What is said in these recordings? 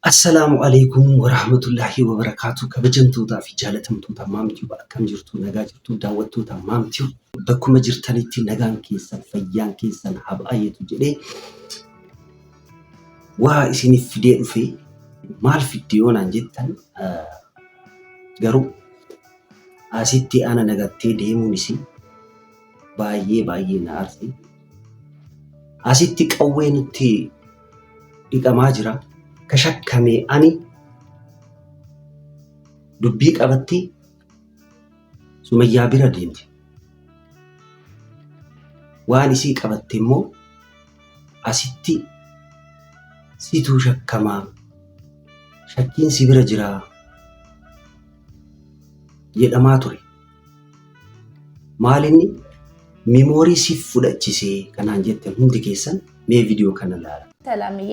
Assalaamu alaikum warahmatullahi wabarakatuh. Kabajamtootaa fi jaalatamtoota maamtii akkam jirtu nagaa jirtu daawwattoota maamtii bakkuma jirtanitti nagaan keessan fayyaan keessan haa baay'atu jedhee waa isiniif fidee dhufe maal fiddee yoonaan jettan garuu asitti ana nagattee deemuun isii baay'ee na aarse. Asitti qawwee nutti dhiqamaa jira. Kashakkamee ani dubbii qabattee Sumayyaa bira deemte. Waan isii qabatte immoo asitti situu shakkamaa shakkiin si bira jiraa jedhamaa ture. Maalinni miimoorii siif fudhachisee kanaan jette hundi keessan mee viidiyoo kana ilaala. ሰላምዬ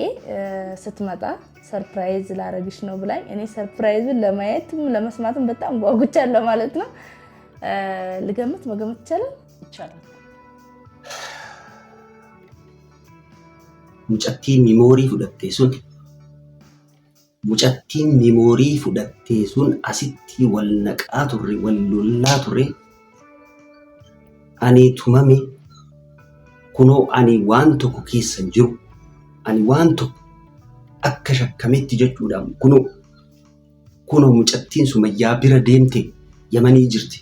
ስትመጣ ሰርፕራይዝ ላረግሽ ነው ብላኝ እኔ ሰርፕራይዙን ለማየትም ለመስማትም በጣም ጓጉቻለሁ ማለት ነው። ልገምት መገመት ይቻላል። ሙጨቲን ሚሞሪ ፍደቴ ሱን አሲቲ ወልነቃ ቱሬ ወልሎላ ቱሬ አኒ ቱመሜ ኩኖ አኒ ዋን ቶኮ ኬሰን ጅሩ ani waan tokko akka shakkametti jechuudhaan kunoo mucattiin Sumayyaa bira deemte Yamanii jirti.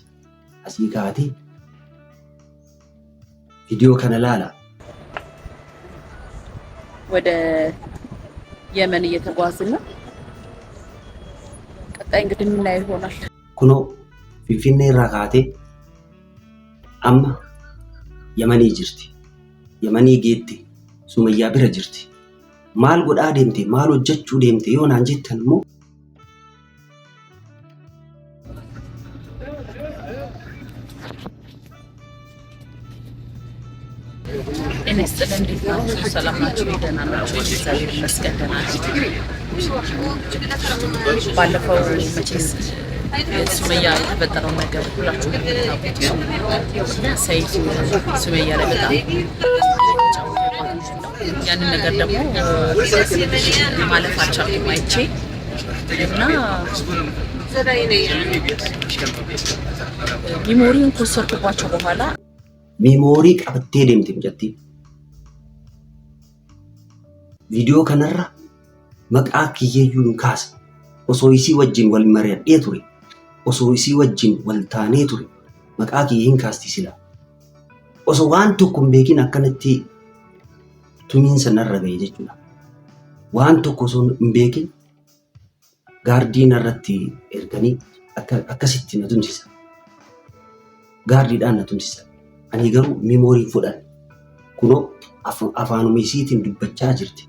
Asii kaatee viidiyoo kana ilaala. ወደ የመን እየተጓዝን ነው። ቀጣይ እንግዲህ ምን ላይ ይሆናል? kunoo Finfinnee irraa kaatee amma Yamanii jirti. Yamanii geette Sumayyaa bira jirti. Maal godhaa deemte maal hojjechuu deemte yoonaan jettan immoo ሰላም ናችሁ? ደህና ናችሁ? እግዚአብሔር ይመስገን ደህና ነኝ። ባለፈው መቼስ ሱመያ የተፈጠረው ነገር ሁላችሁም ታውቁት። ሰይድ ሱመያ ላይ በጣም ያንን ነገር ደግሞ ማለፍ አልቻልኩም አይቼ እና ሚሞሪውን ከወሰድኩባቸው በኋላ ሚሞሪ ቀብቴ ደምቴ ምጨቲ ቪዲዮ ከነራ መቃ ክየዩን ካስ ኦሶይሲ ወጅን ወልመሪያዴ ቱሪ ኦሶይሲ ወጅን ወልታኔ ቱሪ መቃ ክየን ካስቲ ሲላ ኦሶ ዋን ቶኮም ቤኪን አከነቲ tumiin sanarra ga'e jechuudha. Waan tokko sun hin beekin gaardii narratti erganii akkasitti na tumsisa. Gaardiidhaan na tumsisa. Ani garuu miimoorii fudhan. Kunoo afaanuma isiitiin dubbachaa jirti.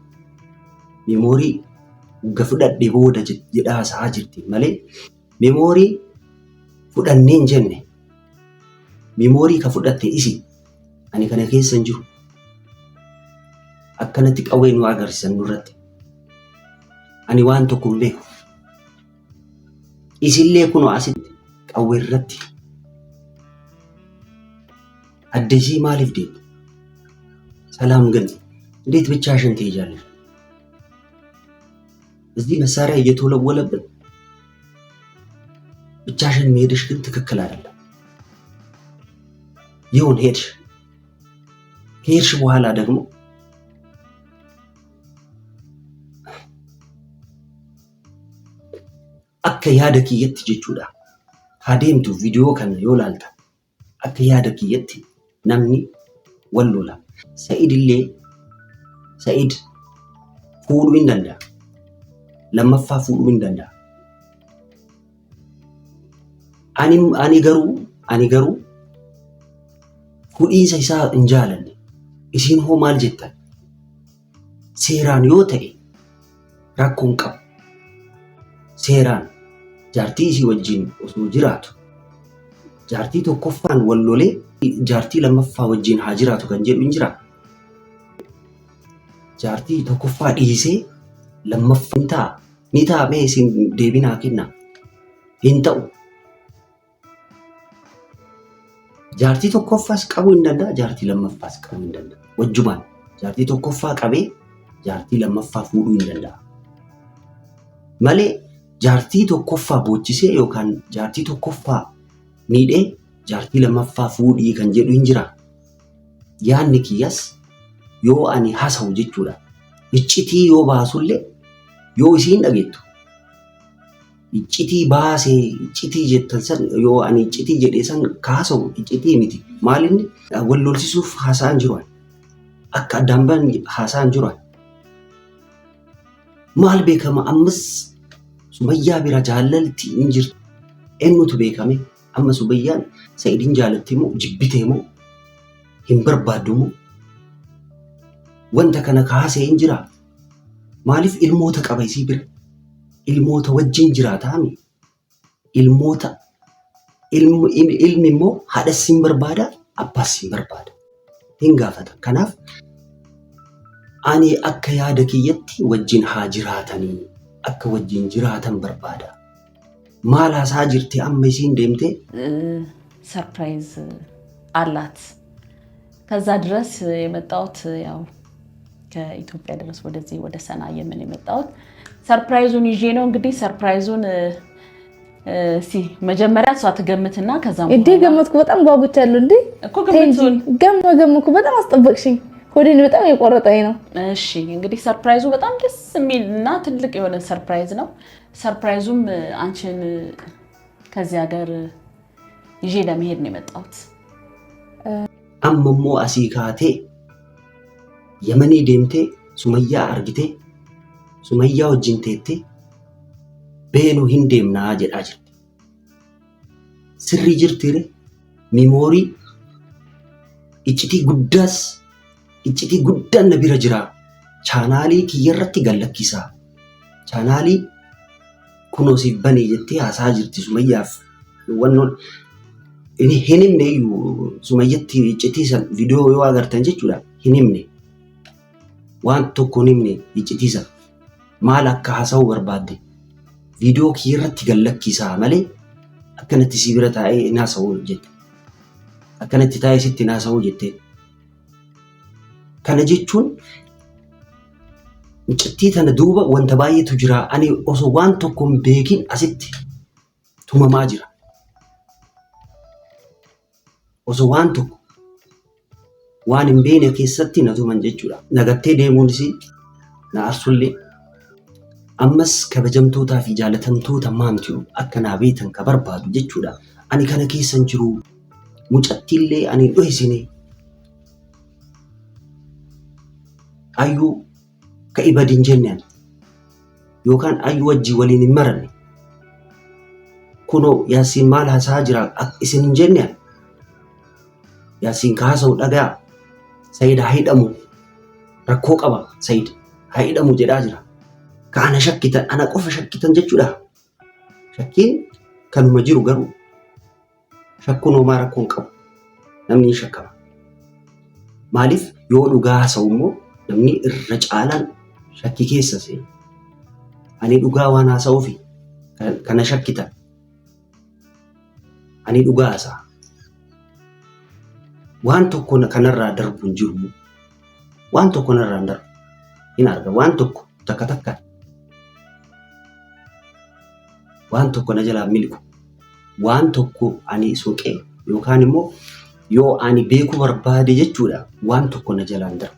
Miimoorii ga fudhadhe booda jedhaa haasa'aa jirti malee miimoorii fudhannee hin jenne. Miimoorii ka fudhatte isi ani kana keessa hin jiru. Akkanatti qawwee nu agarsiisan nurratti. Ani waan tokko hin beeku. Isillee kunoo asitti qawwee irratti adda ishii maaliif deemte? ሰላም ግን እንዴት ብቻሽን ትሄጃለሽ? እዚህ መሳሪያ እየተወለወለብን ብቻሽን መሄድሽ ግን ትክክል አይደለም። ይሁን ሄድሽ። ከሄድሽ በኋላ ደግሞ akka yaada kiyyatti jechuudha. Hadeemtu viidiyoo kana yoo laalta akka yaada kiyyatti namni wal lola. Sa'id fuudhuu hin danda'a. Lammaffaa fuudhuu hin danda'a. Ani garuu fuudhiinsa isaa hin jaalanne. Isiin hoo maal jettan? Seeraan yoo ta'e rakkoon qabu. Seeraan jaartii isii wajjin osoo jiraatu jaartii tokkoffaan wal lolee jaartii lammaffaa wajjin haa jiraatu kan jedhu hin jira. Jaartii tokkoffaa dhiisee lammaffaa ni ta'a mee isin deebinaa kenna hin ta'u. Jaartii tokkoffaas qabuu hin danda'a, jaartii lammaffaas qabuu hin danda'a. Wajjumaan jaartii tokkoffaa qabee jaartii lammaffaa fuudhuu hin danda'a. malee jaartii tokkoffaa boochisee yookaan jaartii tokkoffaa miidhee jaartii lammaffaa fuudhii kan jedhu hin jira. Yaanni kiyyas yoo ani haasa'u jechuudha. Iccitii yoo baasullee yoo isiin dhageettu iccitii baasee iccitii jettan san yoo ani iccitii jedhee san kaasa'u iccitii miti. Maalinni wal lolsisuuf haasa'an jiru. Akka addaan ba'an haasa'an jiru. Maal beekama ammas Sumayyaa bira jaalalti hin jirtu. Eenyutu beekame? Amma Sumayyaan Sa'iidin jaalatti moo jibbitee moo hin barbaaddu moo? Wanta kana kaasee hin jira. Maaliif ilmoota qaba isii bira? Ilmoota wajjin jiraataami. Ilmi immoo haadhas hin barbaada, abbaas hin barbaada. Hin gaafata. Kanaaf ani akka yaada kiyyatti wajjin haa jiraatanii. Akka wajjin jiraatan barbaada. Maal haasaa jirti amma isiin deemtee? ሰርፕራይዝ አላት። ከዛ ድረስ የመጣሁት ያው ከኢትዮጵያ ድረስ ወደዚህ ወደ ሰና የመን የመጣሁት ሰርፕራይዙን ይዤ ነው። እንግዲህ ሰርፕራይዙን መጀመሪያ እሷ ትገምትና ከዛ እንዴ ገመትኩ። በጣም ጓጉቻለሁ። እንዴ እኮ ገምቱን ገመኩ። በጣም አስጠበቅሽኝ። ሆዴን በጣም የቆረጠኝ ነው። እሺ እንግዲህ ሰርፕራይዙ በጣም ደስ የሚልና ትልቅ የሆነ ሰርፕራይዝ ነው። ሰርፕራይዙም አንቺን ከዚህ ሀገር ይዤ ለመሄድ ነው የመጣሁት። አመሞ አሲካቴ የመኔ ደምቴ ሱመያ አርግቴ ሱመያ ወጅን ቴቴ ቤኑ ሂንዴምና ጀዳ ጅርቲ ስሪ ጅርቲሬ ሚሞሪ ኢጭቲ ጉዳስ ኢጭቲ ጉዳን ነቢረ ጅራ ቻናሊ ኪየረቲ ገለኪሳ ቻናሊ ኩኖ ሲበኔ ጀቲ ሀሳ ጅርቲ ሱመያፍ ወኖን እኔ ሄንም ነዩ ሱመየቲ ኢጭቲ ሰን ቪዲዮ yoo agartan jechuudha hinimne waan tokko nimne icciti san maal akka haasa'u barbaadde viidiyoo kiirratti gallakkisaa malee akkanatti si bira taa'ee naasa'u jette akkanatti taa'ee sitti naasa'u jette. Kana jechuun iccittii tana duuba wanta baay'eetu jira. Ani osoo waan tokko hin beekin asitti tumamaa jira. Osoo waan tokko waan hin beekne keessatti na tuman jechuudha. Nagattee deemuunis na aarsullee ammas kabajamtootaa fi jaalatamtoota maamtii akka naa beetan ka barbaadu jechuudha. Ani kana keessan jiru mucattiillee ani dhohisine ayyuu ka ibadin jennaan yookaan ayyuu wajjii waliin hin maranne kunoo yaasiin maal haasaa jira isin hin jennaan yaasiin kaasa'u dhagaa Sa'iid haa hidhamu rakkoo qaba Sa'iid haa hidhamu jedhaa jira. Ka ana shakkitan ana qofa shakkitan jechuudha. Shakkiin kanuma jiru garuu shakkuun homaa rakkoon qabu namni hin shakkama. Maaliif yoo dhugaa haasa'u immoo namni irra caalaan shakkii keessa seena. Ani dhugaa waan haasa'uufi kana shakkitan ani dhugaa haasa'a. Waan tokko kanarraa darbu hin jiru. Waan tokko kanarraa hin darbu hin arga. Waan tokko takka takka waan tokko na jalaa miliqu. Waan tokko ani soqee yookaan immoo yoo ani beekuu barbaade jechuudha waan tokko na jalaa hin darbu.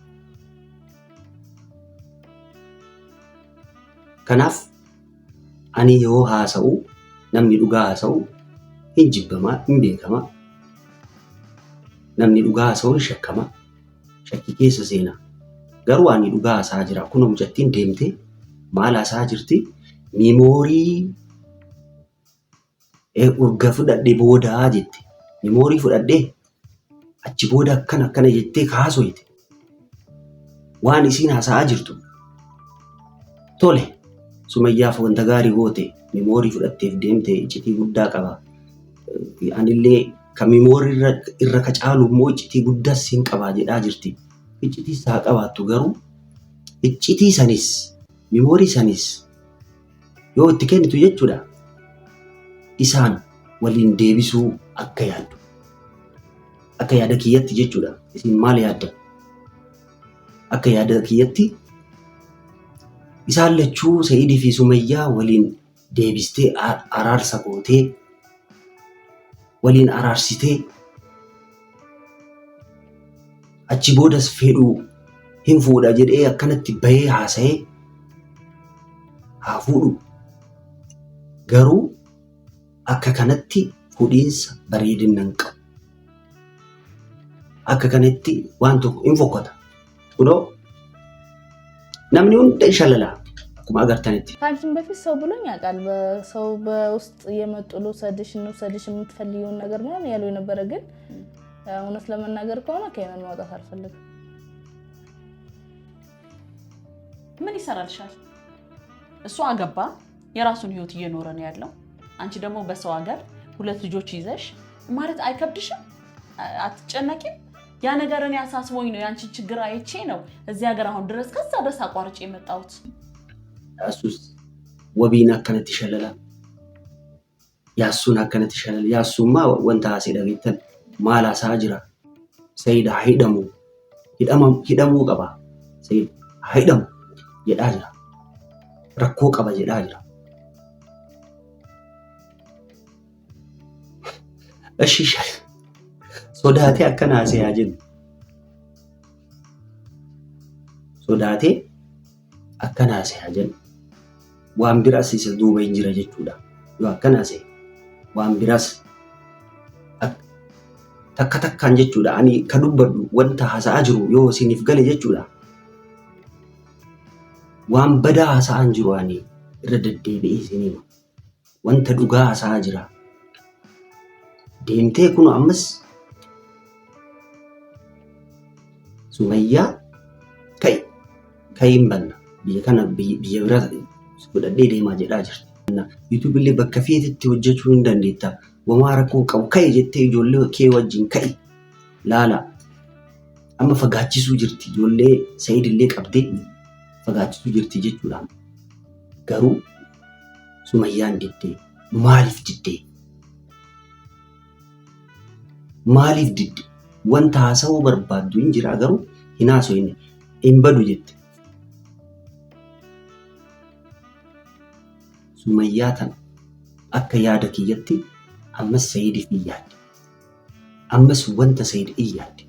Kanaaf ani yoo haasa'u namni dhugaa haasa'u hin jibbamaa hin beekamaa. Namni dhugaa haasa'u hin shakkamaa. Shakkii keessa seena. Garuu ani dhugaa haasaa jira. Kunoo mucattiin deemtee maal haasaa jirti? Miimoorii urga fudhadhee boodaa jette. Miimoorii fudhadhee achi booda akkana jettee kaasoyte. Waan isiin haasaa jirtu. Tole Sumayyaaf wanta gaarii goote miimoorii fudhatteef deemte iccitii guddaa qaba. Anillee kan miimoorii irra ka caalu immoo iccitii guddaas hin qabaa jedhaa jirti. Iccitii haa qabaattu garuu iccitii sanis miimoorii sanis yoo itti kennitu jechuudha isaan waliin deebisuu akka yaaddu. Akka yaada kiyyatti jechuudha. Isin maal yaadda? Akka yaada kiyyatti Isaan lachuu Sa'iidii fi Sumayyaa waliin deebistee araarsa gootee waliin araarsitee achi boodas fedhuu hin fuudha jedhee akkanatti bahee haasa'ee haa fuudhu. Garuu akka kanatti fuudhiinsa bareedina hin qabu. Akka kanatti waan tokko hin fokkata. Kunoo namni hundi shalala akkuma agartanitti. ከአንቺም በፊት ሰው ብሎኝ ያውቃል። በሰው በውስጥ እየመጡ ልውሰድሽ የምትፈልጊውን ነገር ምናምን ያለው የነበረ ግን እውነት ለመናገር ከሆነ ከየመን ማውጣት አልፈልግም። ምን ይሰራልሻል? እሱ አገባ የራሱን ህይወት እየኖረ ነው ያለው። አንቺ ደግሞ በሰው ሀገር 2 ልጆች ይዘሽ ማለት አይከብድሽም? አትጨነቂም? ያ ነገርን ያሳስቦኝ ነው ያንቺ ችግር አይቼ ነው እዚህ ሀገር አሁን ድረስ ከዛ ድረስ አቋርጬ የመጣሁት። እሱስ ወቢና ከነት ይሸለላ ያሱን አከነት ይሸለላ ያሱማ ወንታ ሲዳገተን ማላ ሳጅራ ሰይድ ሂደሙ ቀባ ሰይድ ሂደሙ የዳጅራ ረኮ ቀባ የዳጅራ እሺ ሻል ሶዳቴ አከናሴ ያጅን ሶዳቴ አከናሴ ያጅን waan biras isa duuba hin jira jechuudha. Yoo akkanaas waan biras takka takkaan jechuudha. Ani ka dubbadhu wanta haasa'aa jiru yoo isiniif gale jechuudha. Waan badaa haasa'aan jiru ani irra deddeebi'ee isiniif wanta dhugaa haasa'aa jira. Deemtee kun ammas Sumayyaa ka'iin banna biyya kana biyya biraa fudhadhee deemaa jedhaa jirti. YouTube illee bakka feetetti hojjechuu hin dandeetta. Wamaa rakkoo qabu ka'e jettee ijoollee kee wajjin ka'e laala. Amma fagaachisuu jirti ijoollee Sa'iid illee qabdee fagaachisuu jirti jechuudha. Garuu Sumayyaan diddee maaliif diddee? Maaliif didde? Wanta haasa'uu barbaaddu hin jira garuu hin haasa'u hin badu jette. Sumayyaa tana akka yaada kiyyatti ammas Sa'iidiif hin yaadde. Ammas wanta Sa'iid hin yaadde.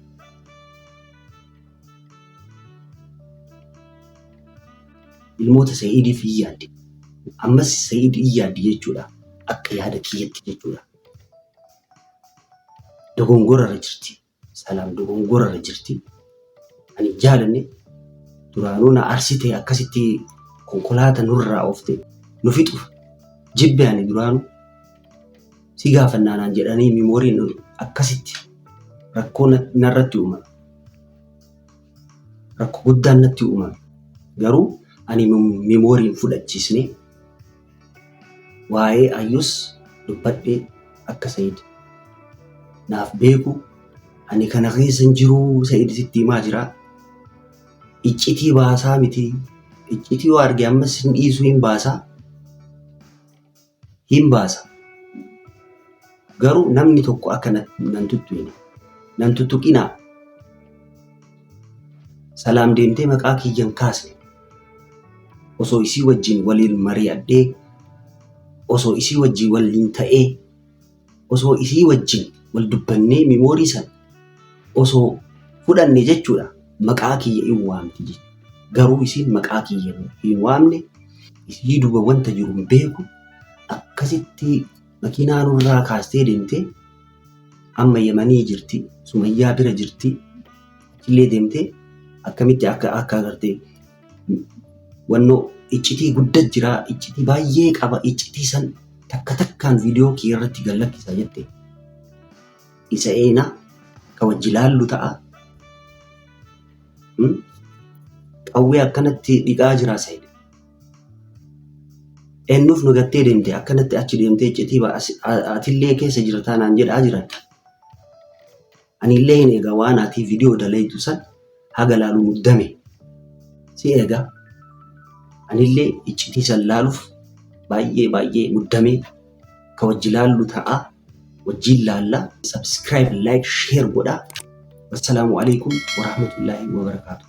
Ilmoota Sa'iidiif hin yaadde. Ammas Sa'iid hin yaadde jechuudha. Akka yaada kiyyatti jechuudha. Dogongorarra jirti. Salaam dogongorarra jirti. Ani jaalanne duraanuu na arsitee akkasitti konkolaataa nurraa ooftee nu fixuuf jibbe ani duraanuu si gaafannaanaan jedhanii miimooriin akkasitti rakkoo narratti uumame. Rakkoo guddaan natti uumame. Garuu ani miimooriin fudhachiisne waa'ee ayyus dubbadhee akka Sa'iid naaf beeku ani kana keessa hin jiru Sa'iid sitti himaa jira. Iccitii baasaa miti. Iccitii yoo arge ammas hin dhiisuu hin baasaa. Hin baasa. Garuu namni tokko akka nan tuttuqine. Nan tuttuqinaa. Salaam deemtee maqaa kiyyan kaasne. Osoo isii wajjin waliin mari'adhee, osoo isii wajjin waliin ta'ee, osoo isii wajjin wal dubbannee miimoorii san osoo fudhanne jechuudha. Maqaa kiyya hin waamti jechuudha. Garuu isiin maqaa kiyya hin waamne isii duuba wanta jiru hin beeku. Akkasitti makiinaa nurraa kaastee deemtee amma Yemanii jirti. Sumayyaa bira jirti. Illee deemtee akkamitti akka agartee wannoo iccitii guddaa jira. Iccitii baay'ee qaba. Iccitii san takka takkaan viidiyoo kee irratti gallakkisa jette. Isa eenaa ka wajji laallu ta'a. Qawwee akkanatti dhiqaa jira Sa'iid. Eenyuuf nu gattee deemte akkanatti achi deemtee iccitii atillee keessa jirtaa naan jedhaa jiran. Anillee hin egaa waan ati viidiyoo dalaytu san haga laaluu muddame. Si egaa anillee iccitii san laaluuf baay'ee muddamee ka wajji laallu ta'a. Wajjiin laallaa. Subscribe, like, share godhaa. Wassalaamu alaikum wa rahmatullahi wa barakaatuh.